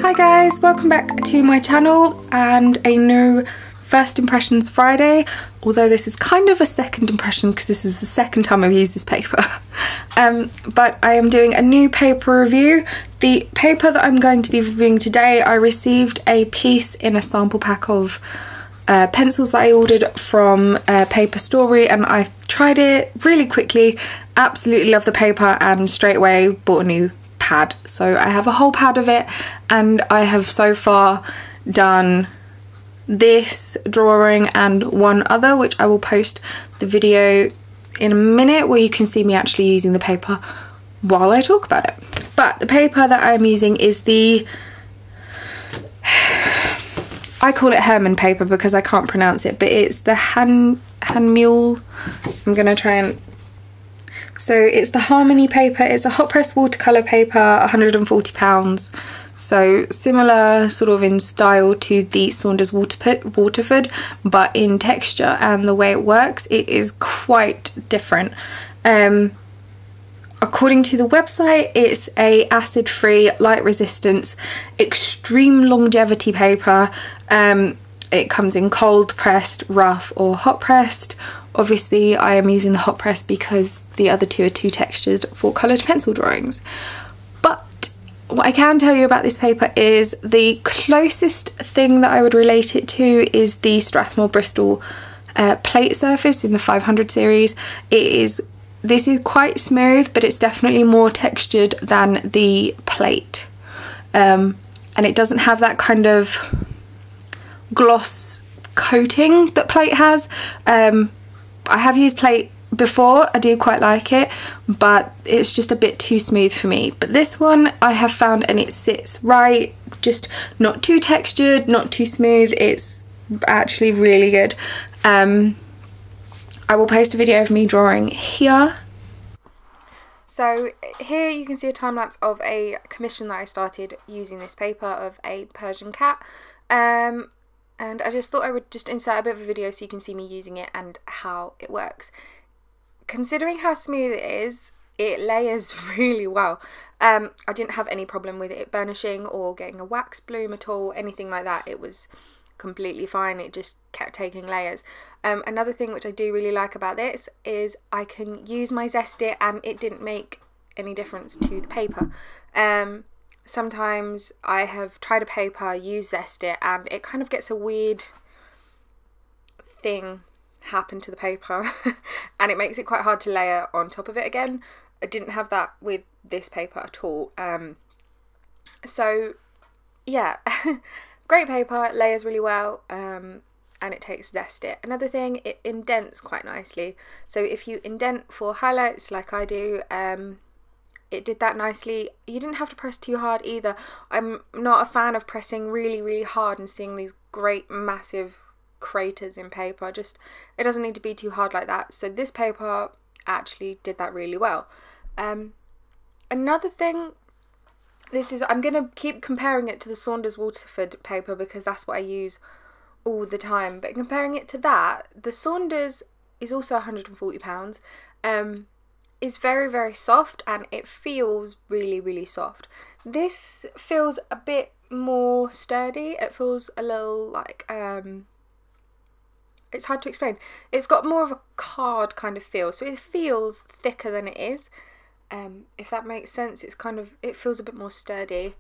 Hi guys, welcome back to my channel and a new First Impressions Friday, although this is kind of a second impression because this is the second time I've used this paper. But I am doing a new paper review. The paper that I'm going to be reviewing today, I received a piece in a sample pack of pencils that I ordered from Paper Story, and I tried it really quickly, absolutely love the paper, and straight away bought a new pad. So I have a whole pad of it, and I have so far done this drawing and one other, which I will post the video in a minute where you can see me actually using the paper while I talk about it. But the paper that I'm using is the, I call it Herman paper because I can't pronounce it, but it's the Hahnemuhle. I'm gonna try and, so it's the Harmony paper. It's a hot press watercolour paper, £140. So similar sort of in style to the Saunders Waterford, but in texture and the way it works, it is quite different. According to the website, it's a acid-free, light resistance, extreme longevity paper. It comes in cold pressed, rough or hot pressed. Obviously I am using the hot press because the other two are too textured for coloured pencil drawings. What I can tell you about this paper is the closest thing that I would relate it to is the Strathmore Bristol plate surface in the 500 series. This is quite smooth, but it's definitely more textured than the plate. And it doesn't have that kind of gloss coating that plate has. I have used plate before, I do quite like it, but it's just a bit too smooth for me. But this one I have found, and it sits right, just not too textured, not too smooth. It's actually really good. I will post a video of me drawing here. So here you can see a time-lapse of a commission that I started using this paper of a Persian cat. And I just thought I would just insert a bit of a video so you can see me using it and how it works. Considering how smooth it is, it layers really well. I didn't have any problem with it burnishing or getting a wax bloom at all, anything like that. It was completely fine. It just kept taking layers. Another thing which I do really like about this is I can use my Zest-It and it didn't make any difference to the paper. Sometimes I have tried a paper, used Zest-It, and it kind of gets a weird thing happen to the paper and it makes it quite hard to layer on top of it again. I didn't have that with this paper at all. So yeah, great paper, layers really well, and it takes Zest-It. Another thing, it indents quite nicely. So if you indent for highlights like I do, it did that nicely. You didn't have to press too hard either. I'm not a fan of pressing really hard and seeing these great massive craters in paper. Just, it doesn't need to be too hard like that. So this paper actually did that really well. Another thing, I'm gonna keep comparing it to the Saunders Waterford paper because that's what I use all the time, but comparing it to that, the Saunders is also £140. It's very soft and it feels really soft. This feels a bit more sturdy. It feels a little like it's hard to explain. It's got more of a card kind of feel, so it feels thicker than it is. If that makes sense, it feels a bit more sturdy.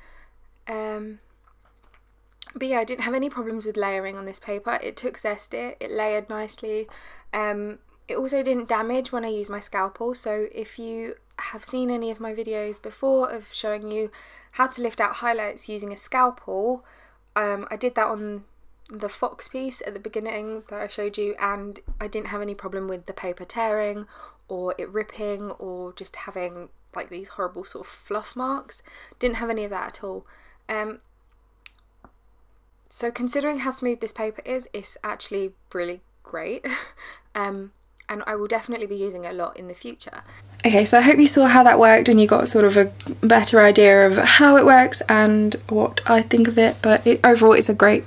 But yeah, I didn't have any problems with layering on this paper. It took Zest-It, it layered nicely. It also didn't damage when I used my scalpel, so if you have seen any of my videos before of showing you how to lift out highlights using a scalpel, I did that on the fox piece at the beginning that I showed you, and I didn't have any problem with the paper tearing or it ripping or just having like these horrible sort of fluff marks. Didn't have any of that at all. So considering how smooth this paper is, it's actually really great. And I will definitely be using it a lot in the future. Okay, so I hope you saw how that worked and you got sort of a better idea of how it works and what I think of it, but overall it's a great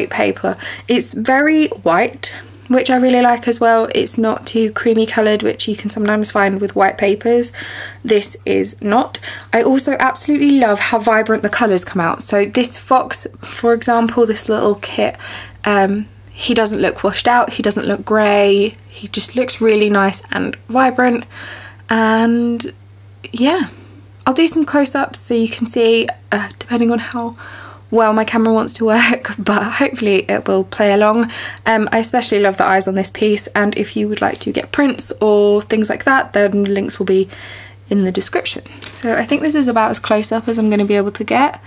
paper. It's very white, which I really like as well. It's not too creamy coloured, which you can sometimes find with white papers. This is not. I also absolutely love how vibrant the colours come out. So this fox, for example, this little kit, he doesn't look washed out, he doesn't look grey, he just looks really nice and vibrant. And yeah, I'll do some close-ups so you can see, depending on how well my camera wants to work, but hopefully it will play along. I especially love the eyes on this piece, and if you would like to get prints or things like that, then links will be in the description. So I think this is about as close up as I'm going to be able to get,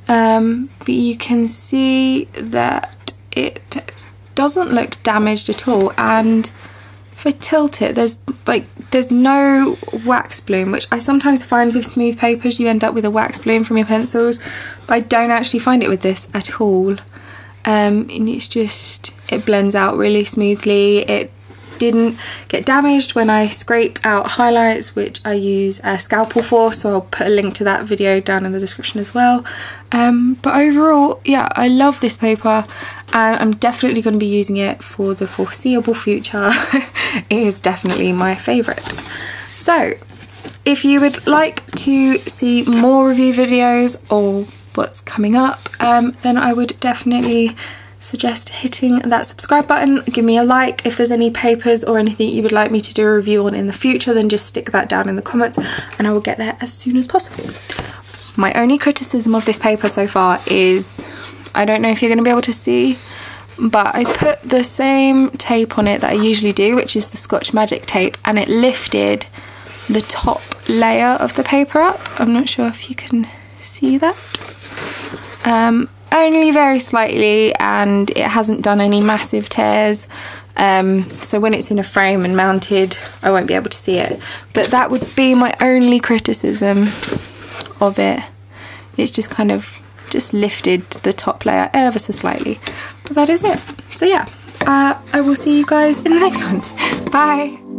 but you can see that it doesn't look damaged at all, and if I tilt it, there's no wax bloom, which I sometimes find with smooth papers. You end up with a wax bloom from your pencils, but I don't actually find it with this at all. And it's just, it blends out really smoothly. It didn't get damaged when I scrape out highlights, which I use a scalpel for, so I'll put a link to that video down in the description as well. But overall, yeah, I love this paper, and I'm definitely going to be using it for the foreseeable future. It is definitely my favourite. So if you would like to see more review videos or what's coming up, then I would definitely suggest hitting that subscribe button. Give me a like. If there's any papers or anything you would like me to do a review on in the future, then just stick that down in the comments and I will get there as soon as possible. My only criticism of this paper so far is, I don't know if you're going to be able to see, but I put the same tape on it that I usually do, which is the Scotch Magic tape, and it lifted the top layer of the paper up. I'm not sure if you can see that. Only very slightly, and it hasn't done any massive tears. So when it's in a frame and mounted, I won't be able to see it. But that would be my only criticism of it. It's just kind of just lifted the top layer ever so slightly. But that is it. So yeah, I will see you guys in the next one. Bye!